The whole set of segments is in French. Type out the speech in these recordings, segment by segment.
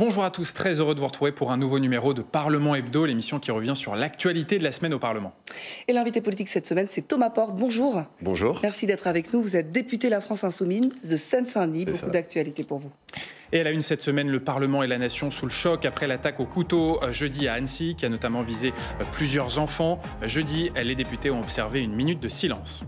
Bonjour à tous, très heureux de vous retrouver pour un nouveau numéro de Parlement Hebdo, l'émission qui revient sur l'actualité de la semaine au Parlement. Et l'invité politique cette semaine, c'est Thomas Portes. Bonjour. Bonjour. Merci d'être avec nous. Vous êtes député La France Insoumise de Seine-Saint-Denis. Beaucoup d'actualités pour vous. Et à la une cette semaine, le Parlement et la Nation sous le choc après l'attaque au couteau jeudi à Annecy, qui a notamment visé plusieurs enfants. Jeudi, les députés ont observé une minute de silence.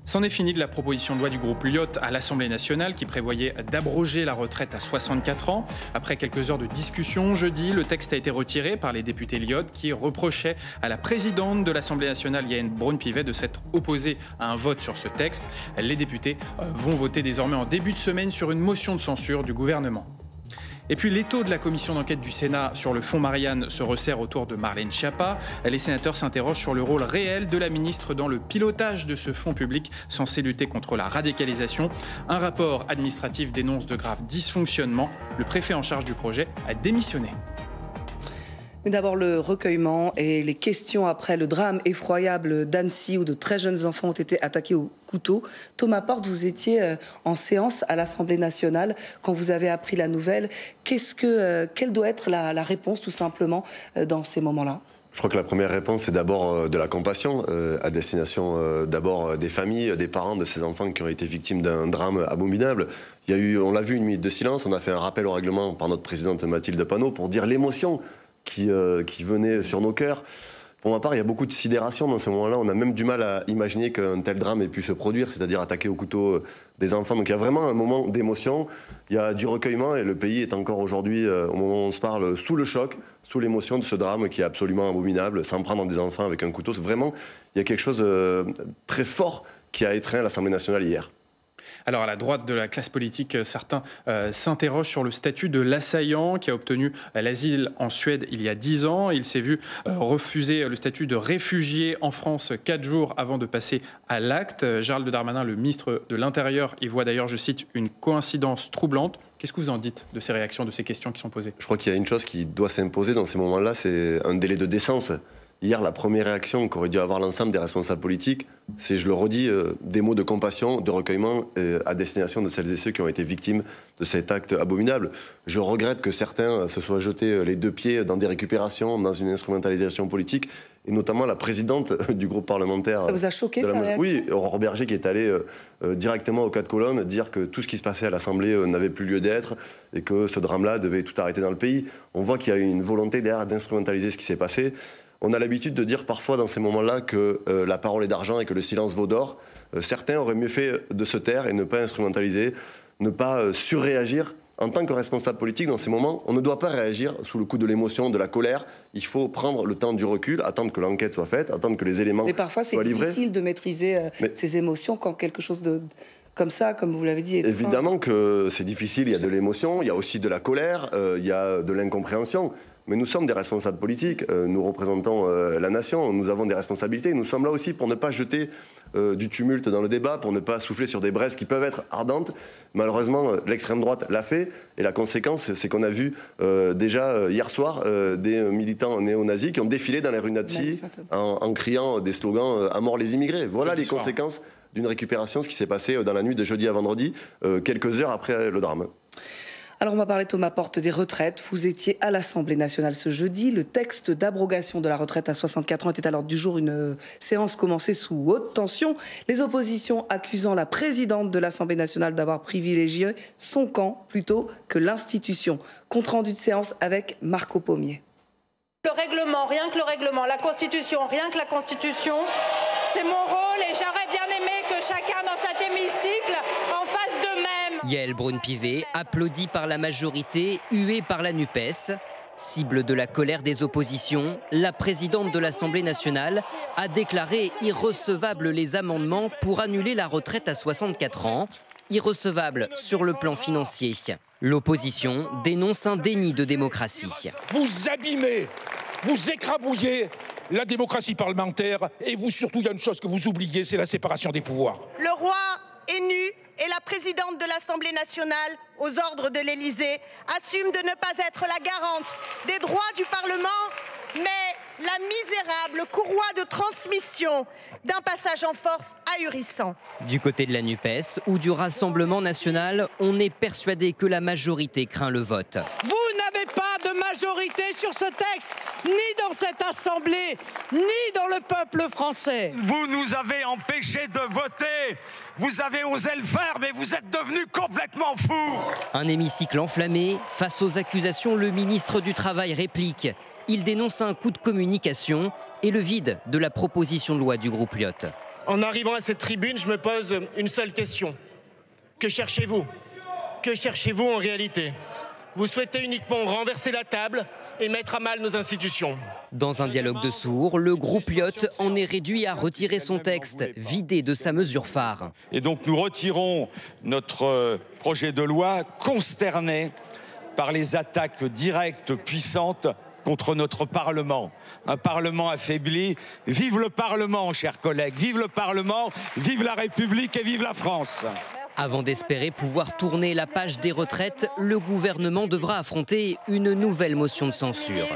C'en est fini de la proposition de loi du groupe Lyot à l'Assemblée nationale qui prévoyait d'abroger la retraite à 64 ans. Après quelques heures de discussion jeudi, le texte a été retiré par les députés Lyot qui reprochaient à la présidente de l'Assemblée nationale, Yaël Braun-Pivet, de s'être opposée à un vote sur ce texte. Les députés vont voter désormais en début de semaine sur une motion de censure du gouvernement. Et puis l'étau de la commission d'enquête du Sénat sur le fonds Marianne se resserre autour de Marlène Schiappa. Les sénateurs s'interrogent sur le rôle réel de la ministre dans le pilotage de ce fonds public censé lutter contre la radicalisation. Un rapport administratif dénonce de graves dysfonctionnements. Le préfet en charge du projet a démissionné. Mais d'abord le recueillement et les questions après le drame effroyable d'Annecy où de très jeunes enfants ont été attaqués au couteau. Thomas Portes, vous étiez en séance à l'Assemblée nationale quand vous avez appris la nouvelle. Quelle doit être la réponse tout simplement dans ces moments-là ? Je crois que la première réponse, c'est d'abord de la compassion à destination d'abord des familles, des parents de ces enfants qui ont été victimes d'un drame abominable. Il y a eu, on l'a vu, une minute de silence. On a fait un rappel au règlement par notre présidente Mathilde Panot pour dire l'émotion qui venait sur nos cœurs. Pour ma part, il y a beaucoup de sidération dans ces moments-là. On a même du mal à imaginer qu'un tel drame ait pu se produire, c'est-à-dire attaquer au couteau des enfants. Donc il y a vraiment un moment d'émotion, il y a du recueillement et le pays est encore aujourd'hui, au moment où on se parle, sous le choc, sous l'émotion de ce drame qui est absolument abominable. S'en prendre des enfants avec un couteau, vraiment, il y a quelque chose de très fort qui a étreint l'Assemblée nationale hier. Alors à la droite de la classe politique, certains s'interrogent sur le statut de l'assaillant qui a obtenu l'asile en Suède il y a 10 ans. Il s'est vu refuser le statut de réfugié en France 4 jours avant de passer à l'acte. Gérald Darmanin, le ministre de l'Intérieur, y voit d'ailleurs, je cite, une coïncidence troublante. Qu'est-ce que vous en dites de ces réactions, de ces questions qui sont posées ? Je crois qu'il y a une chose qui doit s'imposer dans ces moments-là, c'est un délai de décence. Hier, la première réaction qu'aurait dû avoir l'ensemble des responsables politiques, c'est, je le redis, des mots de compassion, de recueillement à destination de celles et ceux qui ont été victimes de cet acte abominable. Je regrette que certains se soient jetés les deux pieds dans des récupérations, dans une instrumentalisation politique, et notamment la présidente du groupe parlementaire. Ça vous a choqué, sa réaction ? Oui, Aurore Berger qui est allée directement aux 4 colonnes dire que tout ce qui se passait à l'Assemblée n'avait plus lieu d'être et que ce drame-là devait tout arrêter dans le pays. On voit qu'il y a une volonté derrière d'instrumentaliser ce qui s'est passé. On a l'habitude de dire parfois dans ces moments-là que la parole est d'argent et que le silence vaut d'or. Certains auraient mieux fait de se taire et ne pas instrumentaliser, ne pas surréagir. En tant que responsable politique, dans ces moments, on ne doit pas réagir sous le coup de l'émotion, de la colère. Il faut prendre le temps du recul, attendre que l'enquête soit faite, attendre que les éléments soient livrés. Mais parfois, c'est difficile de maîtriser ses émotions quand quelque chose comme ça, comme vous l'avez dit. Évidemment que c'est difficile, il y a de l'émotion, il y a aussi de la colère, il y a de l'incompréhension. Mais nous sommes des responsables politiques, nous représentons la nation, nous avons des responsabilités. Nous sommes là aussi pour ne pas jeter du tumulte dans le débat, pour ne pas souffler sur des braises qui peuvent être ardentes. Malheureusement, l'extrême droite l'a fait. Et la conséquence, c'est qu'on a vu déjà hier soir des militants néo-nazis qui ont défilé dans les rues d'Annecy en criant des slogans « À mort les immigrés ». Voilà les conséquences d'une récupération, ce qui s'est passé dans la nuit de jeudi à vendredi, quelques heures après le drame. Alors on va parler, Thomas Portes, des retraites. Vous étiez à l'Assemblée nationale ce jeudi. Le texte d'abrogation de la retraite à 64 ans était à l'ordre du jour. Une séance commencée sous haute tension. Les oppositions accusant la présidente de l'Assemblée nationale d'avoir privilégié son camp plutôt que l'institution. Compte rendu de séance avec Marco Pommier. Le règlement, rien que le règlement. La Constitution, rien que la Constitution. C'est mon rôle et j'aurais bien aimé que chacun dans cet hémicycle en fasse de même. Yaël Braun-Pivet, applaudie par la majorité, huée par la NUPES. Cible de la colère des oppositions, la présidente de l'Assemblée nationale a déclaré irrecevables les amendements pour annuler la retraite à 64 ans. Irrecevables sur le plan financier. L'opposition dénonce un déni de démocratie. Vous abîmez, vous écrabouillez la démocratie parlementaire et vous, surtout, il y a une chose que vous oubliez, c'est la séparation des pouvoirs. Le roi est nu et la présidente de l'Assemblée nationale, aux ordres de l'Élysée, assume de ne pas être la garante des droits du Parlement, mais la misérable courroie de transmission d'un passage en force ahurissant. Du côté de la NUPES ou du Rassemblement national, on est persuadé que la majorité craint le vote. Vous majorité sur ce texte, ni dans cette Assemblée, ni dans le peuple français. Vous nous avez empêchés de voter. Vous avez osé le faire, mais vous êtes devenus complètement fous. Un hémicycle enflammé. Face aux accusations, le ministre du Travail réplique. Il dénonce un coup de communication et le vide de la proposition de loi du groupe Lyot. En arrivant à cette tribune, je me pose une seule question. Que cherchez-vous? Que cherchez-vous en réalité? Vous souhaitez uniquement renverser la table et mettre à mal nos institutions. Dans un dialogue de sourds, le groupe Lyot en est réduit à retirer son texte, vidé de sa mesure phare. Et donc nous retirons notre projet de loi consterné par les attaques directes, puissantes, contre notre Parlement. Un Parlement affaibli. Vive le Parlement, chers collègues. Vive le Parlement, vive la République et vive la France. Avant d'espérer pouvoir tourner la page des retraites, le gouvernement devra affronter une nouvelle motion de censure.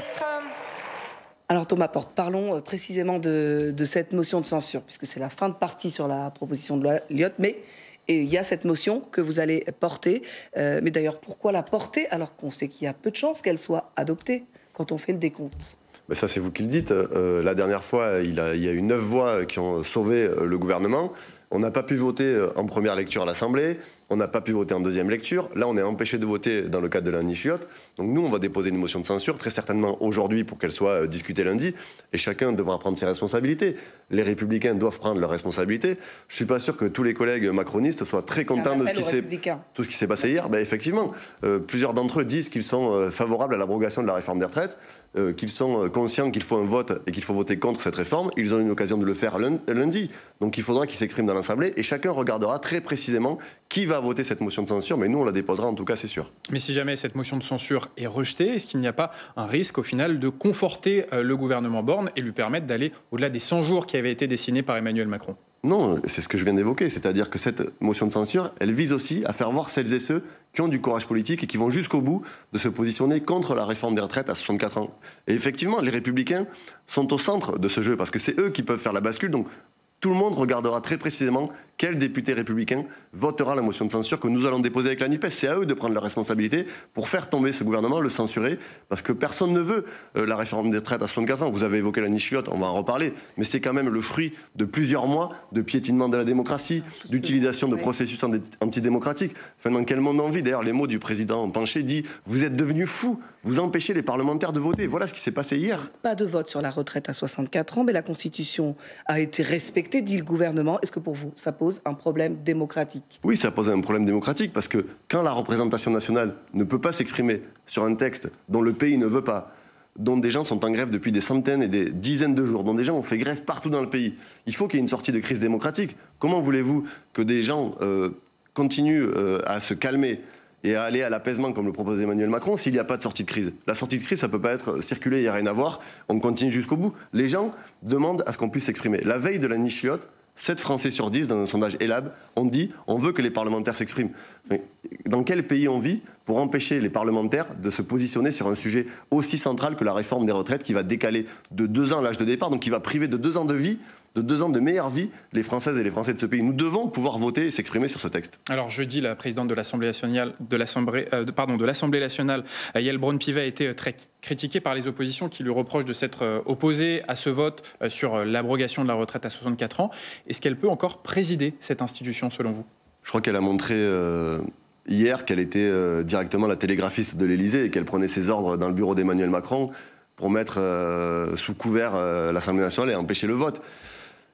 Alors Thomas Porte, parlons précisément de cette motion de censure, puisque c'est la fin de partie sur la proposition de loi Lyot, mais il y a cette motion que vous allez porter. Mais d'ailleurs, pourquoi la porter alors qu'on sait qu'il y a peu de chances qu'elle soit adoptée quand on fait le décompte? Ben ça, c'est vous qui le dites. La dernière fois, il y a eu 9 voix qui ont sauvé le gouvernement. On n'a pas pu voter en première lecture à l'Assemblée, on n'a pas pu voter en deuxième lecture. Là, on est empêché de voter dans le cadre de la niche Lyot. Donc nous, on va déposer une motion de censure, très certainement aujourd'hui, pour qu'elle soit discutée lundi. Et chacun devra prendre ses responsabilités. Les Républicains doivent prendre leurs responsabilités. Je ne suis pas sûr que tous les collègues macronistes soient très contents de tout ce qui s'est passé hier. Ben, effectivement, plusieurs d'entre eux disent qu'ils sont favorables à l'abrogation de la réforme des retraites, qu'ils sont conscients qu'il faut un vote et qu'il faut voter contre cette réforme. Ils ont une occasion de le faire lundi. Donc il faudra qu'ils s'expriment dans l'Assemblée et chacun regardera très précisément qui va voter cette motion de censure, mais nous on la déposera en tout cas, c'est sûr. Mais si jamais cette motion de censure est rejetée, est-ce qu'il n'y a pas un risque au final de conforter le gouvernement Borne et lui permettre d'aller au-delà des 100 jours qui avaient été dessinés par Emmanuel Macron? Non, c'est ce que je viens d'évoquer, c'est-à-dire que cette motion de censure, elle vise aussi à faire voir celles et ceux qui ont du courage politique et qui vont jusqu'au bout de se positionner contre la réforme des retraites à 64 ans. Et effectivement, les Républicains sont au centre de ce jeu, parce que c'est eux qui peuvent faire la bascule, donc tout le monde regardera très précisément quel député républicain votera la motion de censure que nous allons déposer avec la NUPES. C'est à eux de prendre leurs responsabilités pour faire tomber ce gouvernement, le censurer, parce que personne ne veut la réforme des retraites à 64 ans. Vous avez évoqué la niche Lyot, on va en reparler, mais c'est quand même le fruit de plusieurs mois de piétinement de la démocratie, d'utilisation de processus antidémocratiques. Enfin, dans quel monde on vit? D'ailleurs, les mots du président Pancher dit « Vous êtes devenus fous, vous empêchez les parlementaires de voter ». Voilà ce qui s'est passé hier. Pas de vote sur la retraite à 64 ans, mais la Constitution a été respectée, dit le gouvernement. Est-ce que pour vous, ça pose un problème démocratique? Oui, ça pose un problème démocratique parce que quand la représentation nationale ne peut pas s'exprimer sur un texte dont le pays ne veut pas, dont des gens sont en grève depuis des centaines et des dizaines de jours, dont des gens ont fait grève partout dans le pays, il faut qu'il y ait une sortie de crise démocratique. Comment voulez-vous que des gens continuent à se calmer et à aller à l'apaisement comme le propose Emmanuel Macron s'il n'y a pas de sortie de crise? La sortie de crise, ça ne peut pas être circulé, il n'y a rien à voir, on continue jusqu'au bout. Les gens demandent à ce qu'on puisse s'exprimer. La veille de la niche Lyot, 7 Français sur 10 dans un sondage ELAB ont dit on veut que les parlementaires s'expriment. Dans quel pays on vit pour empêcher les parlementaires de se positionner sur un sujet aussi central que la réforme des retraites qui va décaler de 2 ans l'âge de départ, donc qui va priver de 2 ans de vie, de 2 ans de meilleure vie les Françaises et les Français de ce pays? Nous devons pouvoir voter et s'exprimer sur ce texte. Alors jeudi, la présidente de l'Assemblée nationale, Yael Braun-Pivet, a été très critiquée par les oppositions qui lui reprochent de s'être opposée à ce vote sur l'abrogation de la retraite à 64 ans. Est-ce qu'elle peut encore présider cette institution selon vous? Je crois qu'elle a montré hier qu'elle était directement la télégraphiste de l'Élysée et qu'elle prenait ses ordres dans le bureau d'Emmanuel Macron pour mettre sous couvert l'Assemblée nationale et empêcher le vote.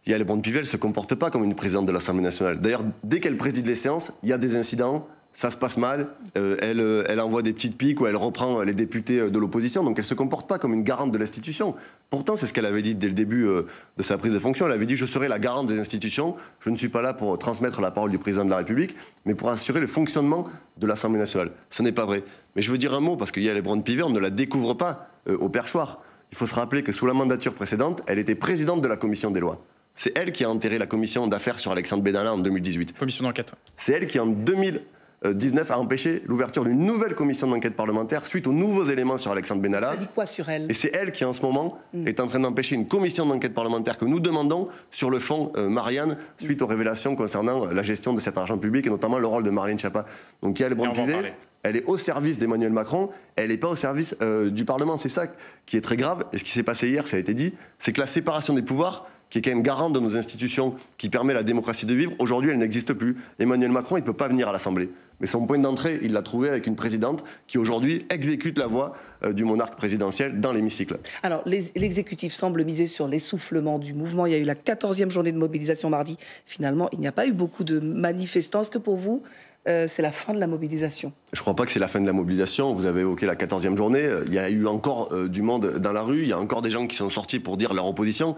Yael Braun-Pivet ne se comporte pas comme une présidente de l'Assemblée nationale. D'ailleurs, dès qu'elle préside les séances, il y a des incidents, ça se passe mal, elle envoie des petites piques ou elle reprend les députés de l'opposition, donc elle ne se comporte pas comme une garante de l'institution. Pourtant, c'est ce qu'elle avait dit dès le début de sa prise de fonction. Elle avait dit « Je serai la garante des institutions, je ne suis pas là pour transmettre la parole du président de la République, mais pour assurer le fonctionnement de l'Assemblée nationale ». Ce n'est pas vrai. Mais je veux dire un mot, parce que Yael Braun-Pivet, on ne la découvre pas au perchoir. Il faut se rappeler que sous la mandature précédente, elle était présidente de la commission des lois. C'est elle qui a enterré la commission d'affaires sur Alexandre Benalla en 2018. Commission d'enquête. C'est elle qui, en 2000, 2019 a empêché l'ouverture d'une nouvelle commission d'enquête parlementaire suite aux nouveaux éléments sur Alexandre Benalla. Ça dit quoi sur elle? Et c'est elle qui, en ce moment, est en train d'empêcher une commission d'enquête parlementaire que nous demandons sur le fonds Marianne, suite aux révélations concernant la gestion de cet argent public et notamment le rôle de Marlène Schiappa. Donc, il y a le branche privée, elle est au service d'Emmanuel Macron, elle n'est pas au service du Parlement. C'est ça qui est très grave. Et ce qui s'est passé hier, ça a été dit, c'est que la séparation des pouvoirs, qui est quand même garante de nos institutions, qui permet la démocratie de vivre, aujourd'hui elle n'existe plus. Emmanuel Macron, il ne peut pas venir à l'Assemblée. Mais son point d'entrée, il l'a trouvé avec une présidente qui aujourd'hui exécute la voix du monarque présidentiel dans l'hémicycle. Alors l'exécutif semble miser sur l'essoufflement du mouvement. Il y a eu la 14e journée de mobilisation mardi. Finalement, il n'y a pas eu beaucoup de manifestants. Est-ce que pour vous, c'est la fin de la mobilisation? Je ne crois pas que c'est la fin de la mobilisation. Vous avez évoqué la 14e journée. Il y a eu encore du monde dans la rue. Il y a encore des gens qui sont sortis pour dire leur opposition.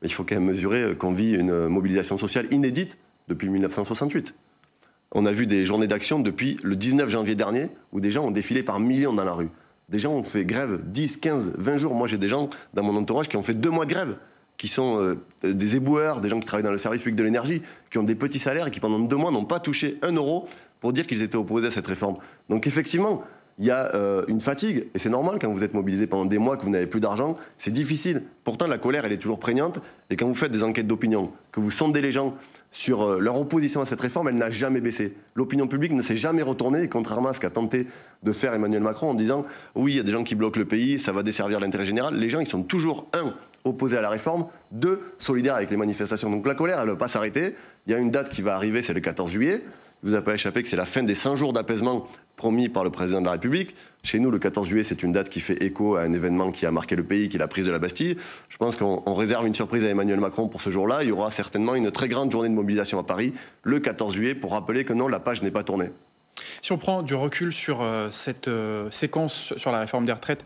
Mais il faut quand même mesurer qu'on vit une mobilisation sociale inédite depuis 1968. On a vu des journées d'action depuis le 19 janvier dernier où des gens ont défilé par millions dans la rue. Des gens ont fait grève 10, 15, 20 jours. Moi, j'ai des gens dans mon entourage qui ont fait 2 mois de grève, qui sont des éboueurs, des gens qui travaillent dans le service public de l'énergie, qui ont des petits salaires et qui, pendant 2 mois, n'ont pas touché 1 euro pour dire qu'ils étaient opposés à cette réforme. Donc, effectivement, il y a une fatigue, et c'est normal quand vous êtes mobilisé pendant des mois, que vous n'avez plus d'argent, c'est difficile. Pourtant, la colère, elle est toujours prégnante, et quand vous faites des enquêtes d'opinion, que vous sondez les gens sur leur opposition à cette réforme, elle n'a jamais baissé. L'opinion publique ne s'est jamais retournée, et contrairement à ce qu'a tenté de faire Emmanuel Macron en disant « oui, il y a des gens qui bloquent le pays, ça va desservir l'intérêt général », les gens, ils sont toujours, 1, opposés à la réforme, 2, solidaires avec les manifestations. Donc la colère, elle ne va pas s'arrêter. Il y a une date qui va arriver, c'est le 14 juillet. Il ne vous a pas échappé que c'est la fin des 100 jours d'apaisement promis par le président de la République. Chez nous, le 14 juillet, c'est une date qui fait écho à un événement qui a marqué le pays, qui est la prise de la Bastille. Je pense qu'on réserve une surprise à Emmanuel Macron pour ce jour-là. Il y aura certainement une très grande journée de mobilisation à Paris, le 14 juillet, pour rappeler que non, la page n'est pas tournée. Si on prend du recul sur cette séquence sur la réforme des retraites,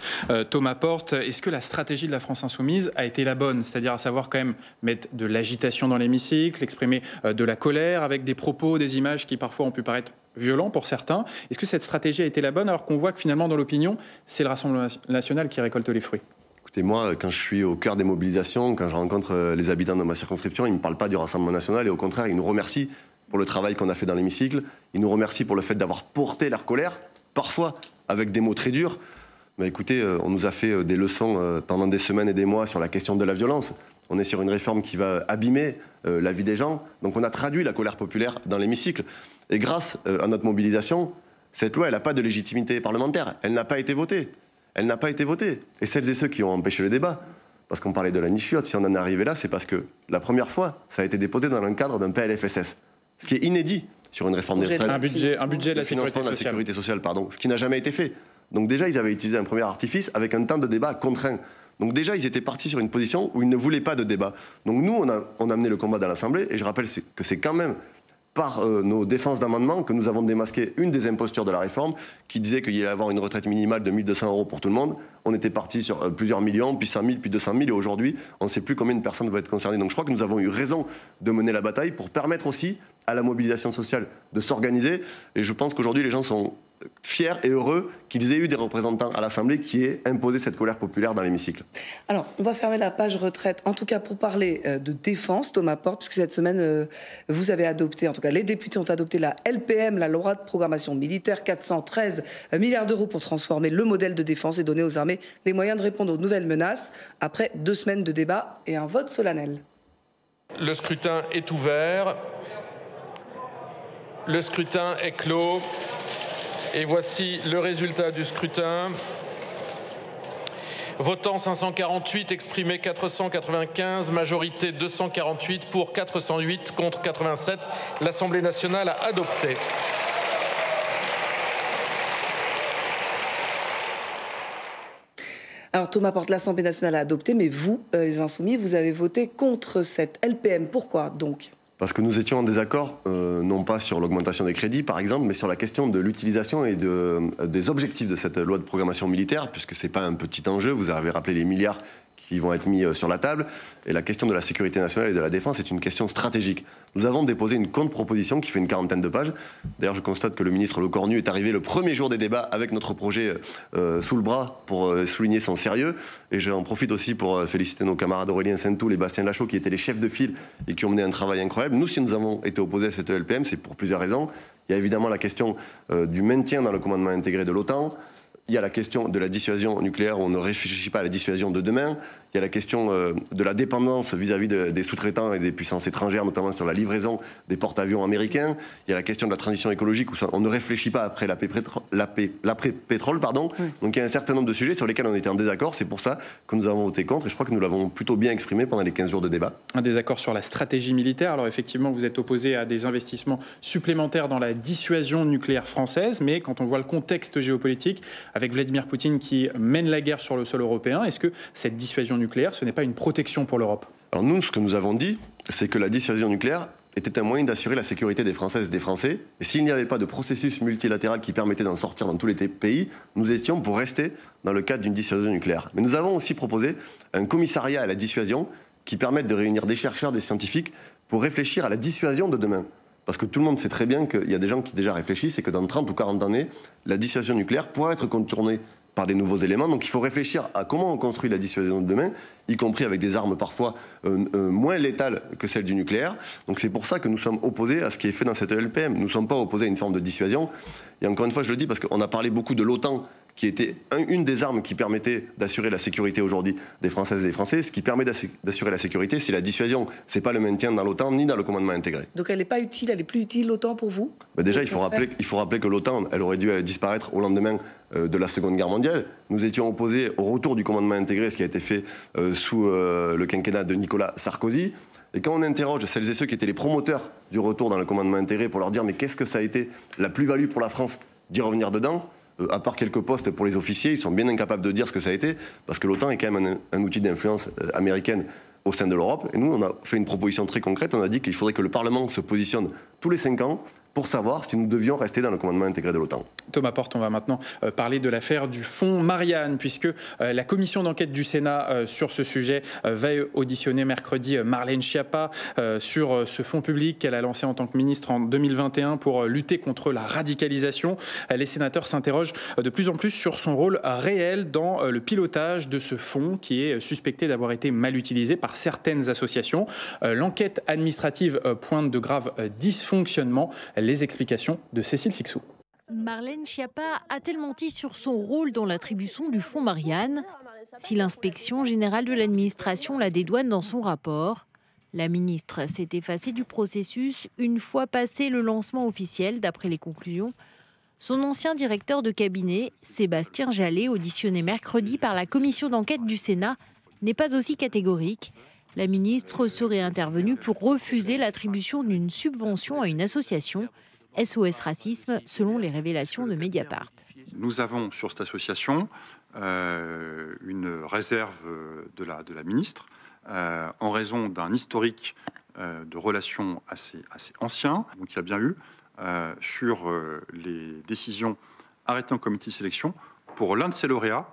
Thomas Porte, est-ce que la stratégie de la France Insoumise a été la bonne? C'est-à-dire à savoir quand même mettre de l'agitation dans l'hémicycle, exprimer de la colère avec des propos, des images qui parfois ont pu paraître violents pour certains. Est-ce que cette stratégie a été la bonne alors qu'on voit que finalement dans l'opinion, c'est le Rassemblement national qui récolte les fruits? Écoutez, moi, quand je suis au cœur des mobilisations, quand je rencontre les habitants de ma circonscription, ils ne me parlent pas du Rassemblement national et au contraire, ils nous remercient pour le travail qu'on a fait dans l'hémicycle. Ils nous remercient pour le fait d'avoir porté leur colère, parfois avec des mots très durs. Mais écoutez, on nous a fait des leçons pendant des semaines et des mois sur la question de la violence. On est sur une réforme qui va abîmer la vie des gens. Donc on a traduit la colère populaire dans l'hémicycle. Et grâce à notre mobilisation, cette loi, elle n'a pas de légitimité parlementaire. Elle n'a pas été votée. Elle n'a pas été votée. Et celles et ceux qui ont empêché le débat, parce qu'on parlait de la niche chiotte, si on en est arrivé là, c'est parce que la première fois, ça a été déposé dans le cadre d'un PLFSS. Ce qui est inédit sur une réforme des retraites. Un budget de la sécurité sociale. Ce qui n'a jamais été fait. Donc déjà, ils avaient utilisé un premier artifice avec un temps de débat contraint. Donc déjà, ils étaient partis sur une position où ils ne voulaient pas de débat. Donc nous, on a amené le combat dans l'Assemblée, et je rappelle que c'est quand même par nos défenses d'amendements que nous avons démasqué une des impostures de la réforme qui disait qu'il y allait avoir une retraite minimale de 1 200 € pour tout le monde. On était parti sur plusieurs millions, puis 100 000, puis 200 000, et aujourd'hui, on ne sait plus combien de personnes vont être concernées. Donc je crois que nous avons eu raison de mener la bataille pour permettre aussi à la mobilisation sociale de s'organiser. Et je pense qu'aujourd'hui, les gens sont fiers et heureux qu'ils aient eu des représentants à l'Assemblée qui aient imposé cette colère populaire dans l'hémicycle. Alors, on va fermer la page retraite, en tout cas pour parler de défense, Thomas Porte, puisque cette semaine, vous avez adopté, en tout cas les députés ont adopté la LPM, la loi de programmation militaire, 413 milliards d'euros pour transformer le modèle de défense et donner aux armées les moyens de répondre aux nouvelles menaces, après 2 semaines de débat et un vote solennel. Le scrutin est ouvert. Le scrutin est clos. Et voici le résultat du scrutin. Votant 548, exprimé 495, majorité 248, pour 408, contre 87. L'Assemblée nationale a adopté. Alors Thomas Porte, l'Assemblée nationale a adopté, mais vous, les Insoumis, vous avez voté contre cette LPM. Pourquoi donc ? Parce que nous étions en désaccord, non pas sur l'augmentation des crédits par exemple, mais sur la question de l'utilisation et des objectifs de cette loi de programmation militaire, puisque ce n'est pas un petit enjeu. Vous avez rappelé les milliards qui vont être mis sur la table. Et la question de la sécurité nationale et de la défense est une question stratégique. Nous avons déposé une contre-proposition qui fait une 40aine de pages. D'ailleurs, je constate que le ministre Lecornu est arrivé le premier jour des débats avec notre projet sous le bras pour souligner son sérieux. Et j'en profite aussi pour féliciter nos camarades Aurélien Saint-Toul et Bastien Lachaud qui étaient les chefs de file et qui ont mené un travail incroyable. Nous, si nous avons été opposés à cette LPM, c'est pour plusieurs raisons. Il y a évidemment la question du maintien dans le commandement intégré de l'OTAN. Il y a la question de la dissuasion nucléaire, où on ne réfléchit pas à la dissuasion de demain. Il y a la question de la dépendance vis-à-vis des sous-traitants et des puissances étrangères, notamment sur la livraison des porte-avions américains. Il y a la question de la transition écologique, où on ne réfléchit pas après l'après-pétrole. Oui. Donc il y a un certain nombre de sujets sur lesquels on était en désaccord. C'est pour ça que nous avons voté contre, et je crois que nous l'avons plutôt bien exprimé pendant les 15 jours de débat. Un désaccord sur la stratégie militaire. Alors effectivement, vous êtes opposé à des investissements supplémentaires dans la dissuasion nucléaire française, mais quand on voit le contexte géopolitique, avec Vladimir Poutine qui mène la guerre sur le sol européen, est-ce que cette dissuasion nucléaire, ce n'est pas une protection pour l'Europe? Alors nous, ce que nous avons dit, c'est que la dissuasion nucléaire était un moyen d'assurer la sécurité des Françaises et des Français. Et s'il n'y avait pas de processus multilatéral qui permettait d'en sortir dans tous les pays, nous étions pour rester dans le cadre d'une dissuasion nucléaire. Mais nous avons aussi proposé un commissariat à la dissuasion qui permette de réunir des chercheurs, des scientifiques pour réfléchir à la dissuasion de demain. Parce que tout le monde sait très bien qu'il y a des gens qui déjà réfléchissent et que dans 30 ou 40 années, la dissuasion nucléaire pourra être contournée par des nouveaux éléments. Donc il faut réfléchir à comment on construit la dissuasion de demain, y compris avec des armes parfois moins létales que celles du nucléaire. Donc c'est pour ça que nous sommes opposés à ce qui est fait dans cette LPM. Nous ne sommes pas opposés à une forme de dissuasion. Et encore une fois, je le dis parce qu'on a parlé beaucoup de l'OTAN, qui était une des armes qui permettait d'assurer la sécurité aujourd'hui des Françaises et des Français. Ce qui permet d'assurer la sécurité, c'est la dissuasion. C'est pas le maintien dans l'OTAN ni dans le commandement intégré. Donc elle n'est pas utile, elle est plus utile l'OTAN pour vous? Déjà, il faut rappeler que l'OTAN, elle aurait dû disparaître au lendemain de la Seconde Guerre mondiale. Nous étions opposés au retour du commandement intégré, ce qui a été fait sous le quinquennat de Nicolas Sarkozy. Et quand on interroge celles et ceux qui étaient les promoteurs du retour dans le commandement intégré pour leur dire mais qu'est-ce que ça a été la plus-value pour la France d'y revenir dedans, à part quelques postes pour les officiers, ils sont bien incapables de dire ce que ça a été, parce que l'OTAN est quand même un outil d'influence américaine au sein de l'Europe. Et nous, on a fait une proposition très concrète, on a dit qu'il faudrait que le Parlement se positionne tous les 5 ans pour savoir si nous devions rester dans le commandement intégré de l'OTAN. Thomas Porte, on va maintenant parler de l'affaire du fonds Marianne, puisque la commission d'enquête du Sénat sur ce sujet va auditionner mercredi Marlène Schiappa sur ce fonds public qu'elle a lancé en tant que ministre en 2021 pour lutter contre la radicalisation. Les sénateurs s'interrogent de plus en plus sur son rôle réel dans le pilotage de ce fonds qui est suspecté d'avoir été mal utilisé par certaines associations. L'enquête administrative pointe de graves dysfonctionnements. Les explications de Cécile Sixou. Marlène Schiappa a-t-elle menti sur son rôle dans l'attribution du fonds Marianne? Si l'inspection générale de l'administration la dédouane dans son rapport, la ministre s'est effacée du processus une fois passé le lancement officiel, d'après les conclusions. Son ancien directeur de cabinet, Sébastien Jallet, auditionné mercredi par la commission d'enquête du Sénat, n'est pas aussi catégorique. La ministre serait intervenue pour refuser l'attribution d'une subvention à une association, SOS Racisme, selon les révélations de Mediapart. Nous avons sur cette association une réserve de la ministre en raison d'un historique de relations assez ancien. Donc il y a bien eu sur les décisions arrêtées en comité de sélection pour l'un de ses lauréats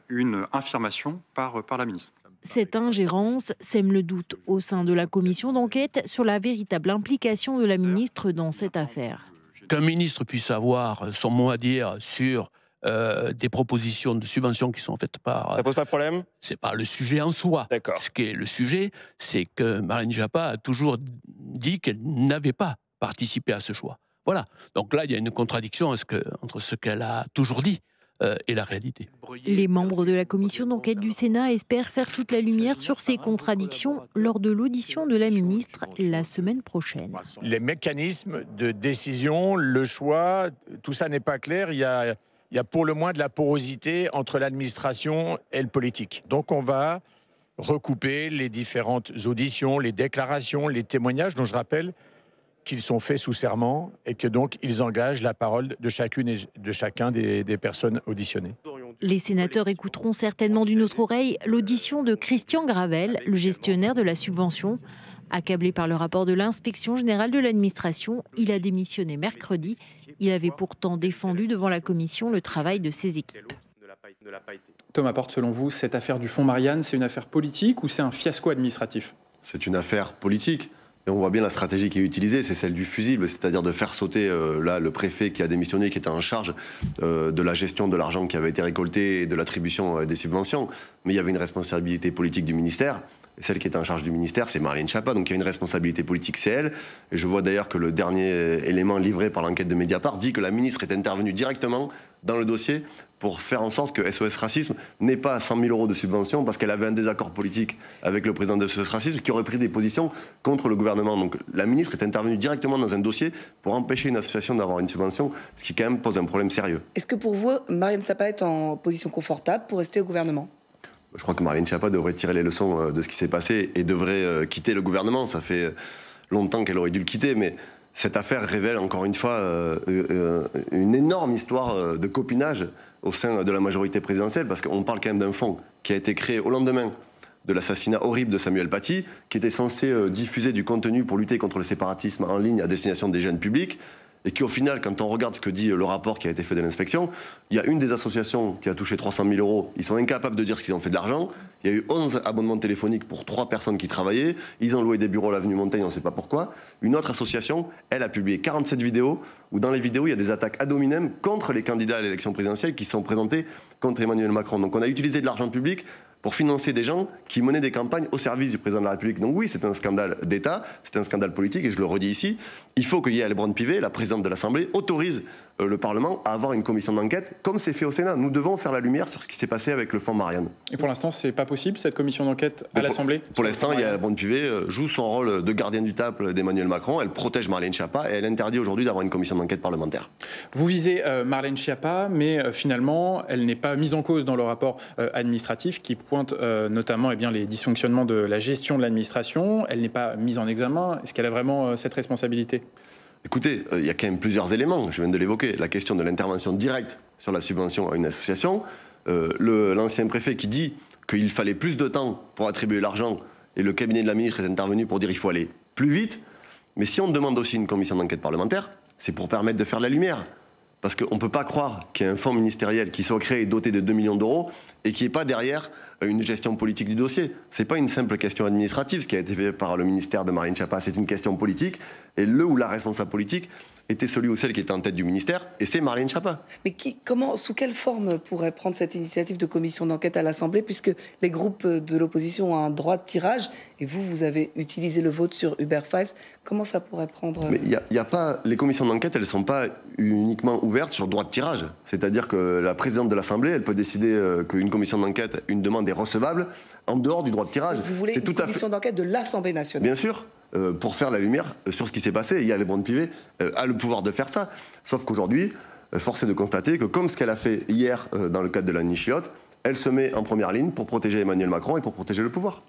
une infirmation par la ministre. Cette ingérence sème le doute au sein de la commission d'enquête sur la véritable implication de la ministre dans cette affaire. Qu'un ministre puisse avoir son mot à dire sur des propositions de subventions qui sont faites par... Ça pose pas de problème? C'est pas le sujet en soi. D'accord. Ce qui est le sujet, c'est que Marlène Schiappa a toujours dit qu'elle n'avait pas participé à ce choix. Voilà. Donc là, il y a une contradiction entre ce qu'elle a toujours dit et la réalité. Les membres de la commission d'enquête du Sénat espèrent faire toute la lumière sur ces contradictions lors de l'audition de la ministre la semaine prochaine. Les mécanismes de décision, le choix, tout ça n'est pas clair. Il y a pour le moins de la porosité entre l'administration et le politique. Donc on va recouper les différentes auditions, les déclarations, les témoignages, dont je rappelle qu'ils sont faits sous serment et que donc ils engagent la parole de chacune et de chacun des personnes auditionnées. Les sénateurs écouteront certainement d'une autre oreille l'audition de Christian Gravel, le gestionnaire de la subvention. Accablé par le rapport de l'inspection générale de l'administration, il a démissionné mercredi. Il avait pourtant défendu devant la commission le travail de ses équipes. ne l'a pas été. Thomas Porte, selon vous, cette affaire du fonds Marianne, c'est une affaire politique ou c'est un fiasco administratif? C'est une affaire politique. Et on voit bien la stratégie qui est utilisée, c'est celle du fusible, c'est-à-dire de faire sauter là le préfet qui a démissionné, qui était en charge de la gestion de l'argent qui avait été récolté et de l'attribution des subventions. Mais il y avait une responsabilité politique du ministère. Et celle qui était en charge du ministère, c'est Marlène Schiappa. Donc il y a une responsabilité politique, c'est elle. Et je vois d'ailleurs que le dernier élément livré par l'enquête de Mediapart dit que la ministre est intervenue directement dans le dossier pour faire en sorte que SOS Racisme n'ait pas 100 000 € de subvention parce qu'elle avait un désaccord politique avec le président de SOS Racisme qui aurait pris des positions contre le gouvernement. Donc la ministre est intervenue directement dans un dossier pour empêcher une association d'avoir une subvention, ce qui quand même pose un problème sérieux. Est-ce que pour vous, Marlène Schiappa est en position confortable pour rester au gouvernement? Je crois que Marlène Schiappa devrait tirer les leçons de ce qui s'est passé et devrait quitter le gouvernement. Ça fait longtemps qu'elle aurait dû le quitter, mais cette affaire révèle encore une fois une énorme histoire de copinage au sein de la majorité présidentielle, parce qu'on parle quand même d'un fonds qui a été créé au lendemain de l'assassinat horrible de Samuel Paty, qui était censé diffuser du contenu pour lutter contre le séparatisme en ligne à destination des jeunes publics, et qui au final, quand on regarde ce que dit le rapport qui a été fait de l'inspection, il y a une des associations qui a touché 300 000 €, ils sont incapables de dire ce qu'ils ont fait de l'argent, il y a eu 11 abonnements téléphoniques pour 3 personnes qui travaillaient, ils ont loué des bureaux à l'avenue Montaigne, on ne sait pas pourquoi. Une autre association, elle a publié 47 vidéos, où dans les vidéos, il y a des attaques ad hominem contre les candidats à l'élection présidentielle qui sont présentés contre Emmanuel Macron. Donc on a utilisé de l'argent public pour financer des gens qui menaient des campagnes au service du président de la République. Donc oui, c'est un scandale d'État, c'est un scandale politique, et je le redis ici, il faut que Yael Braun-Pivet, la présidente de l'Assemblée, autorise le Parlement à avoir une commission d'enquête, comme c'est fait au Sénat. Nous devons faire la lumière sur ce qui s'est passé avec le fonds Marianne. Et pour l'instant, c'est pas possible, cette commission d'enquête à l'Assemblée? Pour l'instant, Yael Braun-Pivet joue son rôle de gardien du temple d'Emmanuel Macron, elle protège Marlène Schiappa, et elle interdit aujourd'hui d'avoir une commission d'enquête parlementaire. Vous visez Marlène Schiappa, mais finalement, elle n'est pas mise en cause dans le rapport administratif qui pointe notamment les dysfonctionnements de la gestion de l'administration. Elle n'est pas mise en examen. Est-ce qu'elle a vraiment cette responsabilité? Écoutez, il y a quand même plusieurs éléments, je viens de l'évoquer. La question de l'intervention directe sur la subvention à une association, l'ancien préfet qui dit qu'il fallait plus de temps pour attribuer l'argent, et le cabinet de la ministre est intervenu pour dire qu'il faut aller plus vite. Mais si on demande aussi une commission d'enquête parlementaire, c'est pour permettre de faire la lumière. Parce qu'on ne peut pas croire qu'il y ait un fonds ministériel qui soit créé et doté de 2 millions d'euros et qui n'est pas derrière une gestion politique du dossier. Ce n'est pas une simple question administrative, ce qui a été fait par le ministère de Marlène Schiappa, c'est une question politique. Et le ou la responsable politique était celui ou celle qui était en tête du ministère, et c'est Marlène Schiappa. Mais sous quelle forme pourrait prendre cette initiative de commission d'enquête à l'Assemblée, puisque les groupes de l'opposition ont un droit de tirage, et vous avez utilisé le vote sur Uber Files, comment ça pourrait prendre... Mais y a pas, les commissions d'enquête, elles ne sont pas uniquement ouvertes sur droit de tirage. C'est-à-dire que la présidente de l'Assemblée, elle peut décider qu'une commission d'enquête, une demande est recevable en dehors du droit de tirage. Vous voulez une commission d'enquête de l'Assemblée nationale? Bien sûr. Pour faire la lumière sur ce qui s'est passé. Yael Braun-Pivet a le pouvoir de faire ça. Sauf qu'aujourd'hui, force est de constater que, comme ce qu'elle a fait hier dans le cadre de la niche chiotte, elle se met en première ligne pour protéger Emmanuel Macron et pour protéger le pouvoir.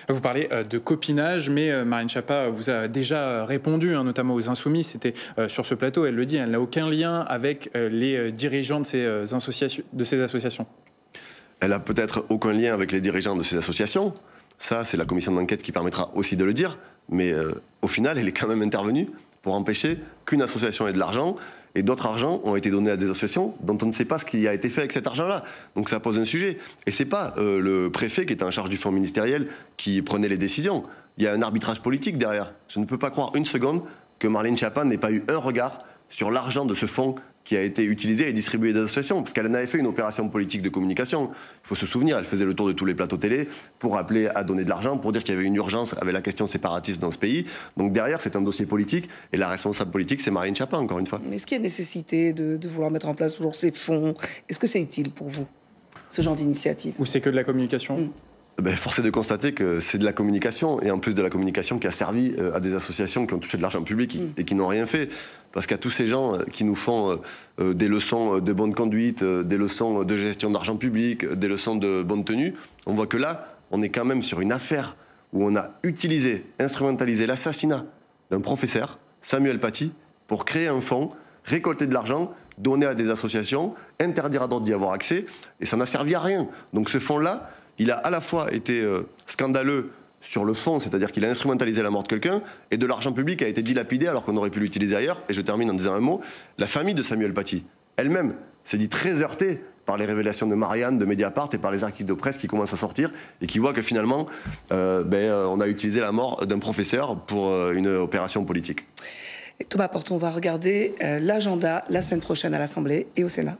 Vous parlez de copinage, mais Marlène Schiappa vous a déjà répondu, notamment aux Insoumis. C'était sur ce plateau, elle le dit, elle n'a aucun lien avec les dirigeants de ces associations. Elle a peut-être aucun lien avec les dirigeants de ces associations. Ça, c'est la commission d'enquête qui permettra aussi de le dire. Mais au final, elle est quand même intervenue pour empêcher qu'une association ait de l'argent, et d'autres argents ont été donnés à des associations dont on ne sait pas ce qui a été fait avec cet argent-là. Donc ça pose un sujet. Et c'est pas le préfet qui était en charge du fonds ministériel qui prenait les décisions. Il y a un arbitrage politique derrière. Je ne peux pas croire une seconde que Marlène Schiappa n'ait pas eu un regard sur l'argent de ce fonds qui a été utilisé et distribué des associations, parce qu'elle en avait fait une opération politique de communication. Il faut se souvenir, elle faisait le tour de tous les plateaux télé pour appeler à donner de l'argent, pour dire qu'il y avait une urgence avec la question séparatiste dans ce pays. Donc derrière, c'est un dossier politique, et la responsable politique, c'est Marlène Schiappa, encore une fois. Mais est-ce qu'il y a nécessité de vouloir mettre en place toujours ces fonds? Est-ce que c'est utile pour vous, ce genre d'initiative? Ou c'est que de la communication? Force est de constater que c'est de la communication, et en plus de la communication qui a servi à des associations qui ont touché de l'argent public et qui n'ont rien fait. Parce qu'à tous ces gens qui nous font des leçons de bonne conduite, des leçons de gestion d'argent public, des leçons de bonne tenue, on voit que là, on est quand même sur une affaire où on a utilisé, instrumentalisé l'assassinat d'un professeur, Samuel Paty, pour créer un fonds, récolter de l'argent, donner à des associations, interdire à d'autres d'y avoir accès, et ça n'a servi à rien. Donc ce fonds-là, il a à la fois été scandaleux sur le fond, c'est-à-dire qu'il a instrumentalisé la mort de quelqu'un, et de l'argent public a été dilapidé alors qu'on aurait pu l'utiliser ailleurs. Et je termine en disant un mot, la famille de Samuel Paty, elle-même, s'est dit très heurtée par les révélations de Marianne, de Mediapart et par les articles de presse qui commencent à sortir et qui voient que finalement, on a utilisé la mort d'un professeur pour une opération politique. Et Thomas Porton, on va regarder l'agenda la semaine prochaine à l'Assemblée et au Sénat.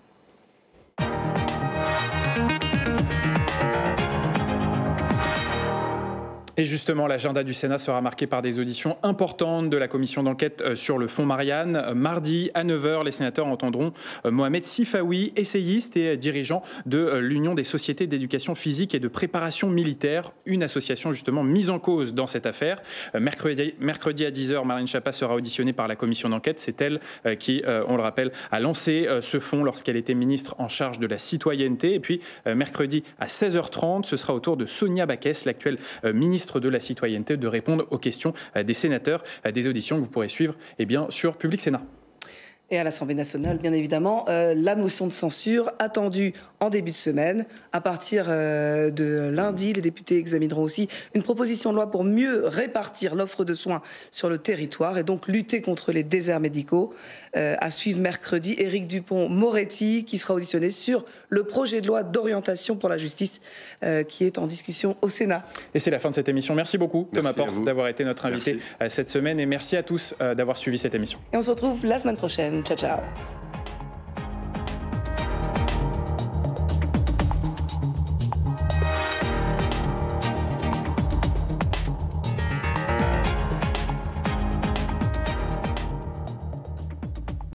Et justement, l'agenda du Sénat sera marqué par des auditions importantes de la commission d'enquête sur le fonds Marianne. Mardi, à 9h, les sénateurs entendront Mohamed Sifawi, essayiste et dirigeant de l'Union des sociétés d'éducation physique et de préparation militaire, une association justement mise en cause dans cette affaire. Mercredi à 10h, Marlène Schiappa sera auditionnée par la commission d'enquête. C'est elle qui, on le rappelle, a lancé ce fonds lorsqu'elle était ministre en charge de la citoyenneté. Et puis, mercredi à 16h30, ce sera au tour de Sonia Backès, l'actuelle ministre de la citoyenneté, de répondre aux questions des sénateurs, des auditions que vous pourrez suivre sur Public Sénat. Et à l'Assemblée nationale, bien évidemment, la motion de censure attendue en début de semaine. À partir de lundi, les députés examineront aussi une proposition de loi pour mieux répartir l'offre de soins sur le territoire et donc lutter contre les déserts médicaux. À suivre mercredi, Éric Dupond-Moretti qui sera auditionné sur le projet de loi d'orientation pour la justice qui est en discussion au Sénat. Et c'est la fin de cette émission. Merci beaucoup, Thomas Porte, d'avoir été notre invité cette semaine et merci à tous d'avoir suivi cette émission. Et on se retrouve la semaine prochaine. Ciao, ciao.